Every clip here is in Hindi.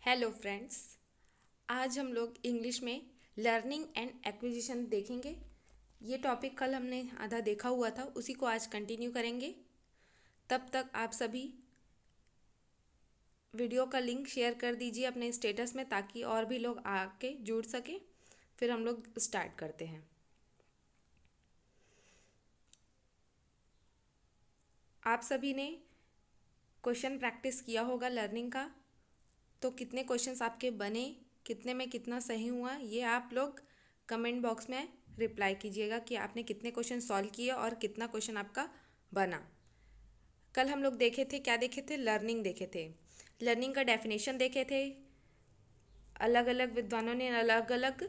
Hello friends. आज हम लोग इंग्लिश में लर्निंग एंड एक्विजिशन देखेंगे। ये टॉपिक कल हमने आधा देखा हुआ था, उसी को आज कंटिन्यू करेंगे। तब तक आप सभी वीडियो का लिंक शेयर कर दीजिए अपने स्टेटस में, ताकि और भी लोग आके जुड़ सके। फिर हम लोग स्टार्ट करते हैं। आप सभी ने क्वेश्चन प्रैक्टिस किया होगा लर्निंग का, तो कितने क्वेश्चंस आपके बने, कितने में कितना सही हुआ, ये आप लोग कमेंट बॉक्स में रिप्लाई कीजिएगा कि आपने कितने क्वेश्चन सॉल्व किए और कितना क्वेश्चन आपका बना। कल हम लोग देखे थे, क्या देखे थे? लर्निंग देखे थे। लर्निंग का डेफिनेशन देखे थे। अलग अलग विद्वानों ने अलग अलग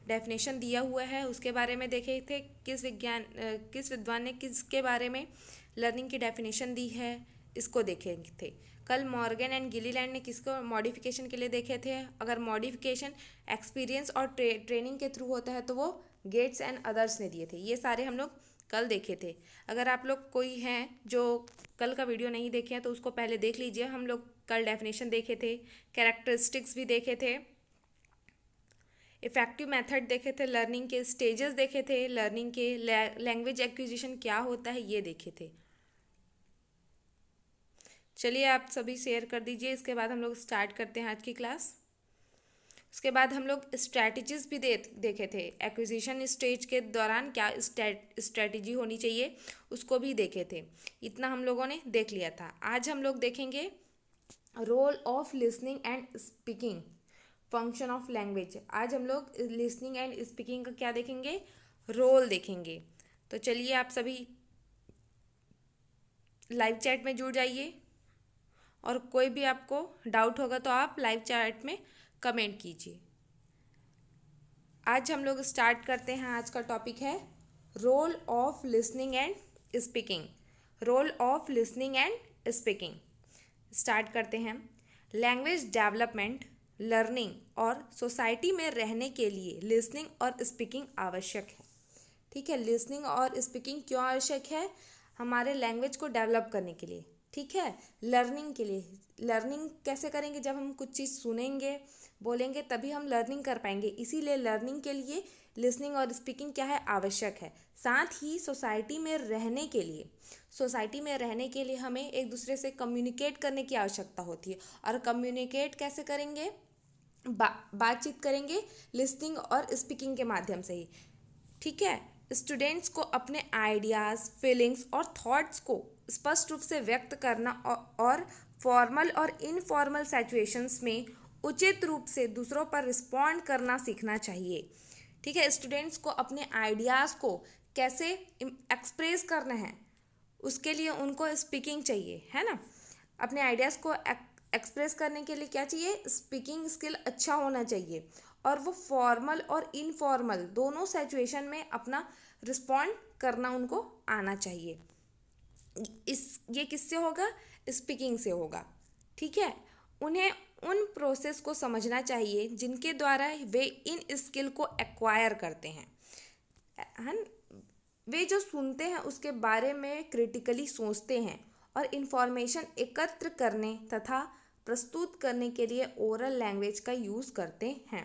डेफिनेशन दिया हुआ है, उसके बारे में देखे थे। किस विद्वान ने किसके बारे में लर्निंग की डेफिनेशन दी है, इसको देखे थे। कल मॉर्गन एंड गिलीलैंड ने किसको मॉडिफिकेशन के लिए देखे थे। अगर मॉडिफिकेशन एक्सपीरियंस और ट्रेनिंग के थ्रू होता है तो वो गेट्स एंड अदर्स ने दिए थे। ये सारे हम लोग कल देखे थे। अगर आप लोग कोई हैं जो कल का वीडियो नहीं देखे हैं तो उसको पहले देख लीजिए। हम लोग कल डेफिनेशन देखे थे, कैरेक्टरिस्टिक्स भी देखे थे, इफ़ेक्टिव मेथड देखे थे, लर्निंग के स्टेजेस देखे थे, लर्निंग के लैंग्वेज एक्विजिशन क्या होता है ये देखे थे। चलिए आप सभी शेयर कर दीजिए। इसके बाद हम लोग स्टार्ट करते हैं आज की क्लास। उसके बाद हम लोग स्ट्रैटेजीज भी देखे थे। एक्विजिशन स्टेज के दौरान क्या स्ट्रैटेजी होनी चाहिए उसको भी देखे थे। इतना हम लोगों ने देख लिया था। आज हम लोग देखेंगे role of listening and speaking, function of language. आज हम लोग लिसनिंग एंड स्पीकिंग का क्या देखेंगे? रोल देखेंगे। तो चलिए आप सभी लाइव चैट में जुड़ जाइए, और कोई भी आपको डाउट होगा तो आप लाइव चैट में कमेंट कीजिए। आज हम लोग स्टार्ट करते हैं। आज का टॉपिक है role of listening and speaking. Role of listening and speaking start करते हैं। लैंग्वेज डेवलपमेंट, लर्निंग और सोसाइटी में रहने के लिए लिसनिंग और स्पीकिंग आवश्यक है। ठीक है, लिसनिंग और स्पीकिंग क्यों आवश्यक है? हमारे लैंग्वेज को डेवलप करने के लिए। ठीक है, लर्निंग के लिए। लर्निंग कैसे करेंगे? जब हम कुछ चीज़ सुनेंगे, बोलेंगे, तभी हम लर्निंग कर पाएंगे। इसीलिए लर्निंग के लिए लिसनिंग और स्पीकिंग क्या है? आवश्यक है। साथ ही सोसाइटी में रहने के लिए, सोसाइटी में रहने के लिए हमें एक दूसरे से कम्युनिकेट करने की आवश्यकता होती है। और कम्युनिकेट कैसे करेंगे? बातचीत करेंगे लिसनिंग और स्पीकिंग के माध्यम से ही। ठीक है, स्टूडेंट्स को अपने आइडियाज़, फीलिंग्स और थॉट्स को स्पष्ट रूप से व्यक्त करना और फॉर्मल और इनफॉर्मल सिचुएशंस में उचित रूप से दूसरों पर रिस्पॉन्ड करना सीखना चाहिए। ठीक है, स्टूडेंट्स को अपने आइडियाज़ को कैसे एक्सप्रेस करना है, उसके लिए उनको स्पीकिंग चाहिए, है ना। अपने आइडियाज़ को एक्सप्रेस करने के लिए क्या चाहिए? स्पीकिंग स्किल अच्छा होना चाहिए। और वो फॉर्मल और इनफॉर्मल दोनों सिचुएशन में अपना रिस्पॉन्ड करना उनको आना चाहिए। ये किससे होगा? स्पीकिंग से होगा। ठीक है, उन्हें उन प्रोसेस को समझना चाहिए जिनके द्वारा वे इन स्किल को एक्वायर करते हैं। वे जो सुनते हैं उसके बारे में क्रिटिकली सोचते हैं और इन्फॉर्मेशन एकत्र करने तथा प्रस्तुत करने के लिए ओरल लैंग्वेज का यूज़ करते हैं।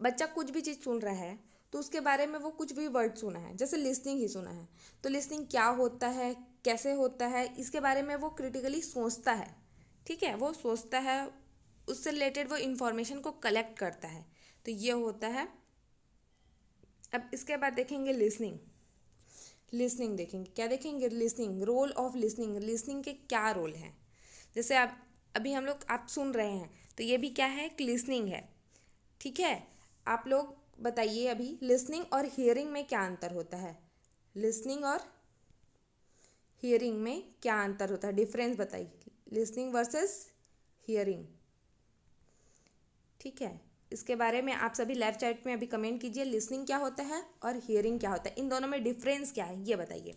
बच्चा कुछ भी चीज़ सुन रहा है तो उसके बारे में वो कुछ भी वर्ड सुना है, जैसे लिसनिंग ही सुना है, तो लिसनिंग क्या होता है, कैसे होता है, इसके बारे में वो क्रिटिकली सोचता है। ठीक है, वो सोचता है, उससे रिलेटेड वो इन्फॉर्मेशन को कलेक्ट करता है। तो ये होता है। अब इसके बाद देखेंगे लिसनिंग। लिसनिंग देखेंगे, क्या देखेंगे? Listening, role of listening. Listening के क्या रोल हैं? जैसे आप अभी हम लोग आप सुन रहे हैं तो ये भी क्या है? एक लिसनिंग है। ठीक है, आप लोग बताइए अभी लिसनिंग और हियरिंग में क्या अंतर होता है? लिसनिंग और हियरिंग में क्या अंतर होता है? डिफरेंस बताइए, लिसनिंग वर्सेस हियरिंग। ठीक है, इसके बारे में आप सभी लाइव चैट में अभी कमेंट कीजिए। लिसनिंग क्या होता है और हियरिंग क्या होता है, इन दोनों में डिफरेंस क्या है ये बताइए।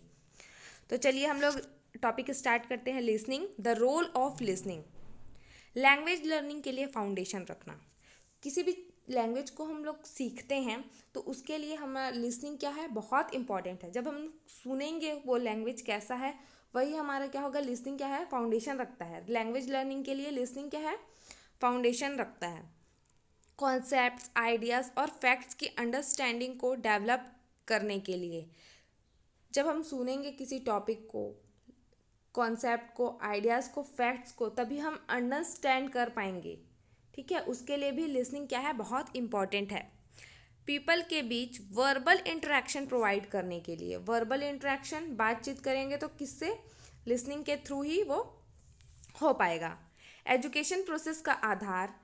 तो चलिए हम लोग टॉपिक स्टार्ट करते हैं। Listening, the role of listening. Language learning के लिए फाउंडेशन रखना। किसी भी लैंग्वेज को हम लोग सीखते हैं तो उसके लिए हमारा लिसनिंग क्या है? बहुत इंपॉर्टेंट है। जब हम सुनेंगे वो लैंग्वेज कैसा है, वही हमारा क्या होगा? लिसनिंग क्या है? फाउंडेशन रखता है। लैंग्वेज लर्निंग के लिए लिसनिंग क्या है? फाउंडेशन रखता है। कॉन्सेप्ट्स, आइडियाज़ और फैक्ट्स की अंडरस्टैंडिंग को डेवलप करने के लिए, जब हम सुनेंगे किसी टॉपिक को, कॉन्सेप्ट को, आइडियाज़ को, फैक्ट्स को, तभी हम अंडरस्टैंड कर पाएंगे। ठीक है, उसके लिए भी लिसनिंग क्या है, बहुत इम्पॉर्टेंट है। पीपल के बीच वर्बल इंटरेक्शन प्रोवाइड करने के लिए, वर्बल इंटरेक्शन बातचीत करेंगे तो किससे, लिसनिंग के थ्रू ही वो हो पाएगा। एजुकेशन प्रोसेस का आधार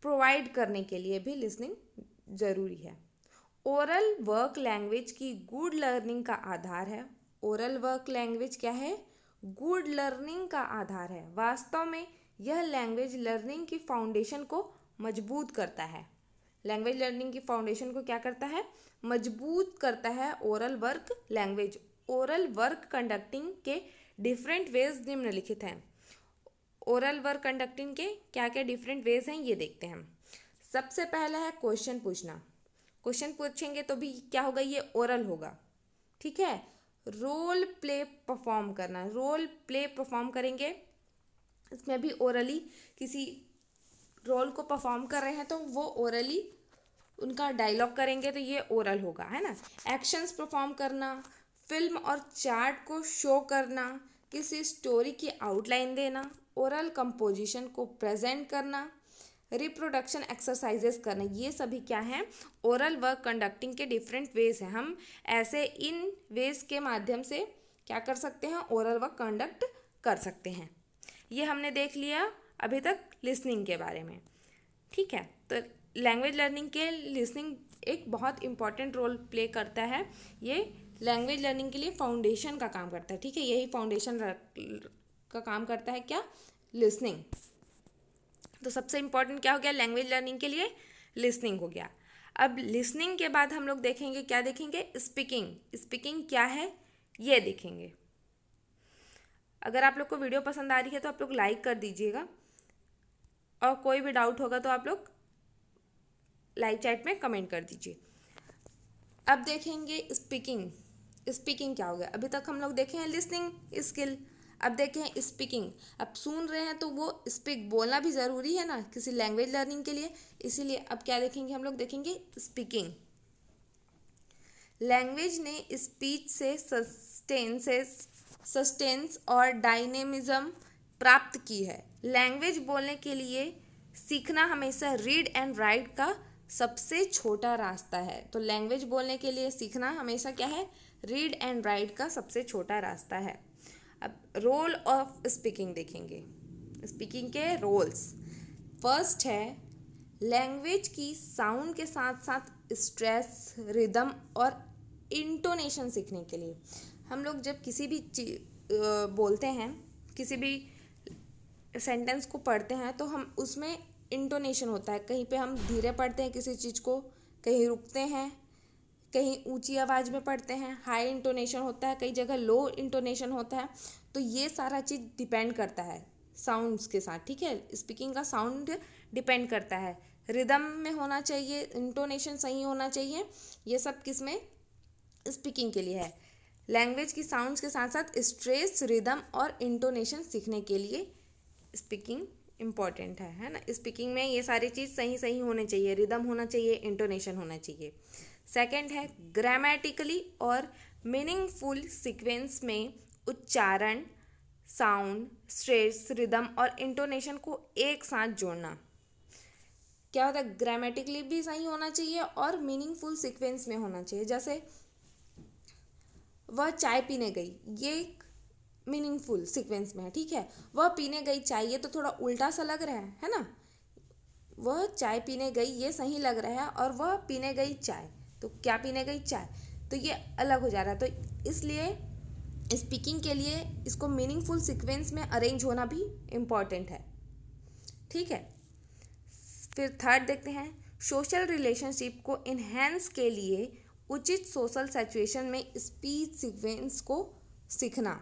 प्रोवाइड करने के लिए भी लिसनिंग ज़रूरी है। ओरल वर्क लैंग्वेज की गुड लर्निंग का आधार है। ओरल वर्क लैंग्वेज क्या है, गुड लर्निंग का आधार है। वास्तव में यह लैंग्वेज लर्निंग की फाउंडेशन को मजबूत करता है। लैंग्वेज लर्निंग की फाउंडेशन को क्या करता है, मजबूत करता है oral work language. Oral work conducting के डिफरेंट वेज निम्नलिखित हैं। ओरल वर्क कंडक्टिंग के क्या क्या डिफरेंट वेज हैं ये देखते हैं हम। सबसे पहला है क्वेश्चन पूछना। क्वेश्चन पूछेंगे तो भी क्या होगा, ये ओरल होगा। ठीक है। रोल प्ले परफॉर्म करना, रोल प्ले परफॉर्म करेंगे, इसमें भी ओरली किसी रोल को परफॉर्म कर रहे हैं तो वो ओरली उनका डायलॉग करेंगे तो ये ओरल होगा, है ना। एक्शंस परफॉर्म करना, फिल्म और चार्ट को शो करना, किसी स्टोरी की आउटलाइन देना, ओरल कंपोजिशन को प्रेजेंट करना, रिप्रोडक्शन एक्सरसाइजेस करना, ये सभी क्या हैं, ओरल वर्क कंडक्टिंग के डिफरेंट वेज हैं। हम ऐसे इन वेज के माध्यम से क्या कर सकते हैं, ओरल वर्क कंडक्ट कर सकते हैं। ये हमने देख लिया अभी तक लिसनिंग के बारे में। ठीक है, तो लैंग्वेज लर्निंग के लिसनिंग एक बहुत इंपॉर्टेंट रोल प्ले करता है। ये लैंग्वेज लर्निंग के लिए फाउंडेशन का काम करता है। ठीक है, यही फाउंडेशन का काम करता है क्या, लिसनिंग। तो सबसे इम्पॉर्टेंट क्या हो गया लैंग्वेज लर्निंग के लिए, लिसनिंग हो गया। अब लिसनिंग के बाद हम लोग देखेंगे, क्या देखेंगे, स्पीकिंग। स्पीकिंग क्या है ये देखेंगे। अगर आप लोग को वीडियो पसंद आ रही है तो आप लोग लाइक कर दीजिएगा, और कोई भी डाउट होगा तो आप लोग लाइव चैट में कमेंट कर दीजिए। अब देखेंगे स्पीकिंग। स्पीकिंग क्या हो गया, अभी तक हम लोग देखे हैं लिसनिंग स्किल, अब देखें हैं स्पीकिंग। अब सुन रहे हैं तो वो स्पीक, बोलना भी ज़रूरी है ना किसी लैंग्वेज लर्निंग के लिए, इसीलिए अब क्या देखेंगे हम लोग, देखेंगे स्पीकिंग। लैंग्वेज ने स्पीच से सस्टेंस और डायनेमिज्म प्राप्त की है। लैंग्वेज बोलने के लिए सीखना हमेशा रीड एंड राइट का सबसे छोटा रास्ता है। तो लैंग्वेज बोलने के लिए सीखना हमेशा क्या है, रीड एंड राइट का सबसे छोटा रास्ता है। अब रोल ऑफ स्पीकिंग देखेंगे, स्पीकिंग के रोल्स। फर्स्ट है लैंग्वेज की साउंड के साथ साथ स्ट्रेस, रिदम और इंटोनेशन सीखने के लिए। हम लोग जब किसी भी बोलते हैं, किसी भी सेंटेंस को पढ़ते हैं तो हम उसमें इंटोनेशन होता है। कहीं पे हम धीरे पढ़ते हैं किसी चीज़ को, कहीं रुकते हैं, कहीं ऊंची आवाज़ में पढ़ते हैं, हाई इंटोनेशन होता है, कई जगह लो इंटोनेशन होता है। तो ये सारा चीज़ डिपेंड करता है साउंड्स के साथ। ठीक है, स्पीकिंग का साउंड डिपेंड करता है, रिदम में होना चाहिए, इंटोनेशन सही होना चाहिए। ये सब किस में, स्पीकिंग के लिए है। लैंग्वेज की साउंड्स के साथ साथ स्ट्रेस, रिदम और इंटोनेशन सीखने के लिए स्पीकिंग इम्पॉर्टेंट है ना। स्पीकिंग में ये सारी चीज़ सही सही होनी चाहिए, रिदम होना चाहिए, इंटोनेशन होना चाहिए। सेकंड है ग्रामेटिकली और मीनिंगफुल सीक्वेंस में उच्चारण, साउंड, स्ट्रेस, रिदम और इंटोनेशन को एक साथ जोड़ना। क्या होता है, ग्रामेटिकली भी सही होना चाहिए और मीनिंगफुल सीक्वेंस में होना चाहिए। जैसे वह चाय पीने गई, ये मीनिंगफुल सीक्वेंस में है। ठीक है, वह पीने गई चाय, ये तो थोड़ा उल्टा सा लग रहा है ना। वह चाय पीने गई ये सही लग रहा है, और वह पीने गई चाय, तो क्या पीने गई, चाय, तो ये अलग हो जा रहा है। तो इसलिए स्पीकिंग के लिए इसको मीनिंगफुल सीक्वेंस में अरेंज होना भी इम्पॉर्टेंट है। ठीक है, फिर थर्ड देखते हैं सोशल रिलेशनशिप को इन्हेंस के लिए उचित सोशल सिचुएशन में स्पीच सीक्वेंस को सीखना।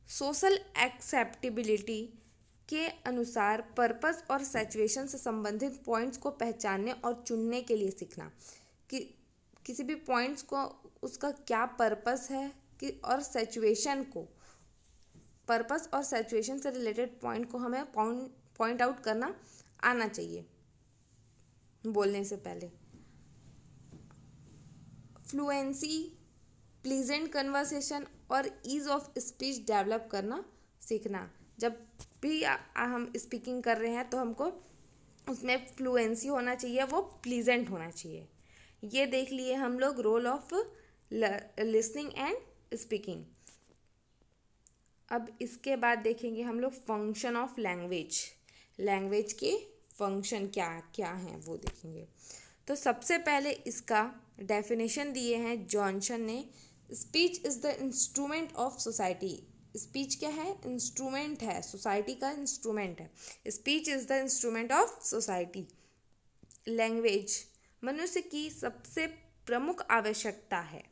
सोशल एक्सेप्टेबिलिटी के अनुसार पर्पस और सिचुएशन से संबंधित पॉइंट्स को पहचानने और चुनने के लिए सीखना कि किसी भी पॉइंट्स को उसका क्या पर्पस है कि, और सिचुएशन को, पर्पस और सिचुएशन से रिलेटेड पॉइंट को हमें पॉइंट आउट करना आना चाहिए बोलने से पहले। फ्लुएंसी, प्लीजेंट कन्वर्सेशन और ईज ऑफ स्पीच डेवलप करना सीखना। जब भी हम स्पीकिंग कर रहे हैं तो हमको उसमें फ्लुएंसी होना चाहिए, वो प्लीजेंट होना चाहिए। ये देख लिए हम लोग role of listening and speaking. अब इसके बाद देखेंगे हम लोग फंक्शन ऑफ लैंग्वेज। लैंग्वेज के फंक्शन क्या क्या हैं वो देखेंगे। तो सबसे पहले इसका डेफिनेशन दिए हैं जॉनसन ने। Speech is the instrument of society. Speech क्या है? इंस्ट्रूमेंट है, सोसाइटी का इंस्ट्रूमेंट है। Speech is the instrument of society. Language मनुष्य की सबसे प्रमुख आवश्यकता है।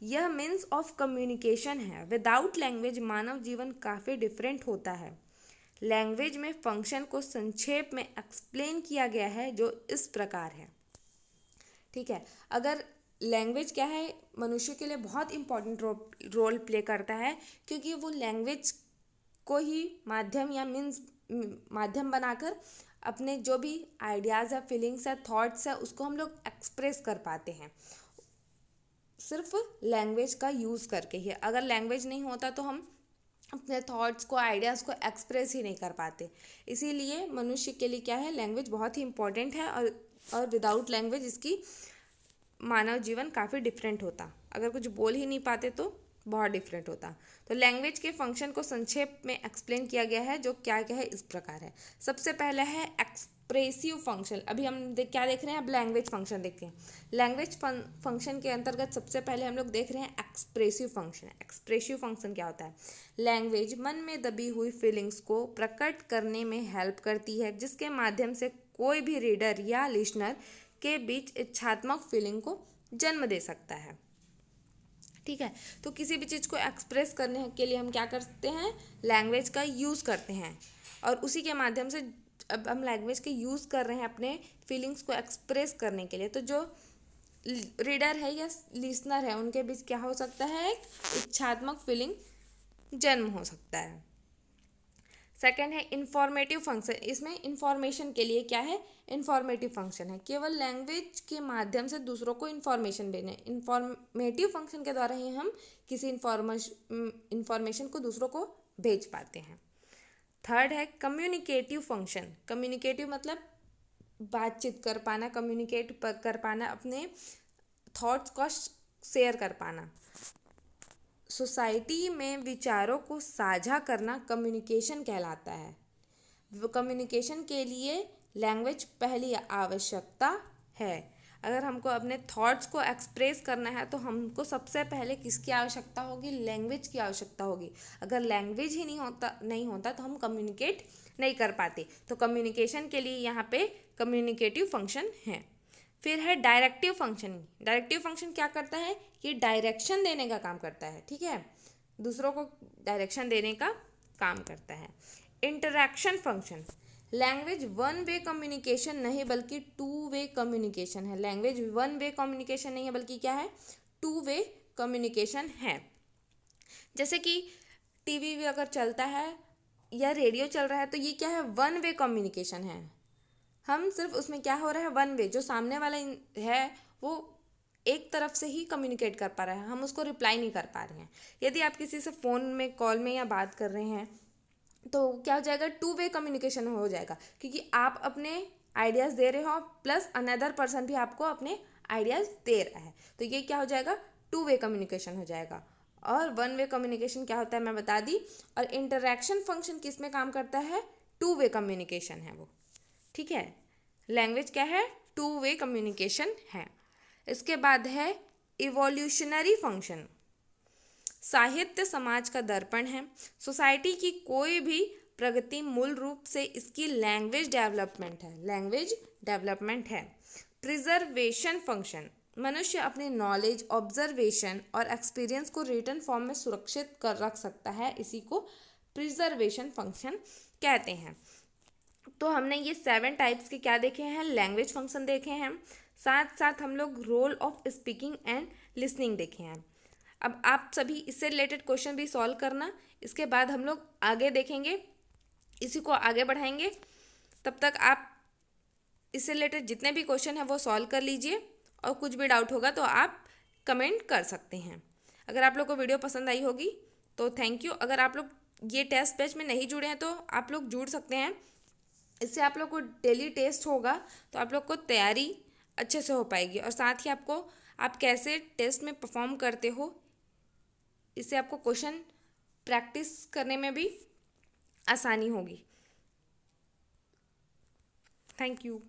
यह मीन्स ऑफ कम्युनिकेशन है। विदाउट लैंग्वेज मानव जीवन काफ़ी डिफरेंट होता है। लैंग्वेज में फंक्शन को संक्षेप में एक्सप्लेन किया गया है जो इस प्रकार है। ठीक है, अगर लैंग्वेज क्या है, मनुष्य के लिए बहुत इम्पोर्टेंट रोल प्ले करता है, क्योंकि वो लैंग्वेज को ही माध्यम या मीन्स माध्यम बनाकर अपने जो भी आइडियाज़ है, फीलिंग्स है, थॉट्स है, उसको हम लोग एक्सप्रेस कर पाते हैं सिर्फ लैंग्वेज का यूज़ करके ही। अगर लैंग्वेज नहीं होता तो हम अपने थॉट्स को, आइडियाज़ को एक्सप्रेस ही नहीं कर पाते। इसीलिए मनुष्य के लिए क्या है, लैंग्वेज बहुत ही इम्पोर्टेंट है। और विदाउट लैंग्वेज इसकी मानव जीवन काफ़ी डिफरेंट होता। अगर कुछ बोल ही नहीं पाते तो बहुत डिफरेंट होता। तो लैंग्वेज के फंक्शन को संक्षेप में एक्सप्लेन किया गया है जो क्या क्या है, इस प्रकार है। सबसे पहला है एक्सप्रेसिव फंक्शन। अभी हम क्या देख रहे हैं? अब लैंग्वेज फंक्शन देखते हैं। लैंग्वेज फंक्शन के अंतर्गत सबसे पहले हम लोग देख रहे हैं एक्सप्रेसिव फंक्शन। एक्सप्रेसिव फंक्शन क्या होता है? लैंग्वेज मन में दबी हुई फीलिंग्स को प्रकट करने में हेल्प करती है, जिसके माध्यम से कोई भी रीडर या लिसनर के बीच इच्छात्मक फीलिंग को जन्म दे सकता है। ठीक है, तो किसी भी चीज़ को एक्सप्रेस करने के लिए हम क्या करते हैं? लैंग्वेज का यूज़ करते हैं। और उसी के माध्यम से अब हम लैंग्वेज के यूज़ कर रहे हैं अपने फीलिंग्स को एक्सप्रेस करने के लिए। तो जो रीडर है या लिसनर है उनके बीच क्या हो सकता है? एक इच्छात्मक फीलिंग जन्म हो सकता है। सेकेंड है इंफॉर्मेटिव फंक्शन। इसमें इंफॉर्मेशन के लिए क्या है? इंफॉर्मेटिव फंक्शन है। केवल लैंग्वेज के माध्यम से दूसरों को इंफॉर्मेशन देने। इंफॉर्मेटिव फंक्शन के द्वारा ही हम किसी इंफॉर्मेशन को दूसरों को भेज पाते हैं। थर्ड है कम्युनिकेटिव फंक्शन। कम्युनिकेटिव मतलब बातचीत कर पाना, कम्युनिकेट कर पाना, अपने थॉट्स को शेयर कर पाना। सोसाइटी में विचारों को साझा करना कम्युनिकेशन कहलाता है। कम्युनिकेशन के लिए लैंग्वेज पहली आवश्यकता है। अगर हमको अपने थॉट्स को एक्सप्रेस करना है तो हमको सबसे पहले किसकी आवश्यकता होगी? लैंग्वेज की आवश्यकता होगी। अगर लैंग्वेज ही नहीं होता तो हम कम्युनिकेट नहीं कर पाते। तो कम्युनिकेशन के लिए यहाँ पे कम्युनिकेटिव फंक्शन है। फिर है डायरेक्टिव फंक्शन। डायरेक्टिव फंक्शन क्या करता है? ये डायरेक्शन देने का काम करता है। ठीक है, दूसरों को डायरेक्शन देने का काम करता है। Interaction function. Language one way communication नहीं बल्कि टू वे कम्युनिकेशन है। लैंग्वेज वन वे कम्युनिकेशन नहीं है बल्कि क्या है? टू वे कम्युनिकेशन है। जैसे कि टीवी भी अगर चलता है या रेडियो चल रहा है तो ये क्या है? वन वे कम्युनिकेशन है। हम सिर्फ उसमें क्या हो रहा है? वन वे, जो सामने वाला है वो एक तरफ से ही कम्युनिकेट कर पा रहा है, हम उसको रिप्लाई नहीं कर पा रहे हैं। यदि आप किसी से फ़ोन में, कॉल में या बात कर रहे हैं तो क्या हो जाएगा? टू वे कम्युनिकेशन हो जाएगा, क्योंकि आप अपने आइडियाज़ दे रहे हो प्लस अनदर पर्सन भी आपको अपने आइडियाज़ दे रहा है। तो ये क्या हो जाएगा? टू वे कम्युनिकेशन हो जाएगा। और वन वे कम्युनिकेशन क्या होता है मैं बता दी। और इंटरैक्शन फंक्शन किस में काम करता है? टू वे कम्युनिकेशन है वो। ठीक है, लैंग्वेज क्या है? टू वे कम्युनिकेशन है। इसके बाद है इवोल्यूशनरी फंक्शन। साहित्य समाज का दर्पण है। सोसाइटी की कोई भी प्रगति मूल रूप से इसकी लैंग्वेज डेवलपमेंट है। लैंग्वेज डेवलपमेंट है। Preservation function. मनुष्य अपने नॉलेज, ऑब्जर्वेशन और एक्सपीरियंस को रिटन फॉर्म में सुरक्षित कर रख सकता है। इसी को प्रिजर्वेशन फंक्शन कहते हैं। तो हमने ये 7 टाइप्स के क्या देखे हैं? लैंग्वेज फंक्शन देखे हैं। साथ साथ हम लोग role of speaking and listening देखे हैं। अब आप सभी इससे रिलेटेड क्वेश्चन भी सॉल्व करना। इसके बाद हम लोग आगे देखेंगे इसी को आगे बढ़ाएंगे। तब तक आप इससे रिलेटेड जितने भी क्वेश्चन हैं वो सॉल्व कर लीजिए, और कुछ भी डाउट होगा तो आप कमेंट कर सकते हैं। अगर आप लोग को वीडियो पसंद आई होगी तो थैंक यू। अगर आप लोग ये टेस्ट बैच में नहीं जुड़े हैं तो आप लोग जुड़ सकते हैं। इससे आप लोग को डेली टेस्ट होगा तो आप लोग को तैयारी अच्छे से हो पाएगी, और साथ ही आपको आप कैसे टेस्ट में परफॉर्म करते हो इससे आपको क्वेश्चन प्रैक्टिस करने में भी आसानी होगी। Thank you.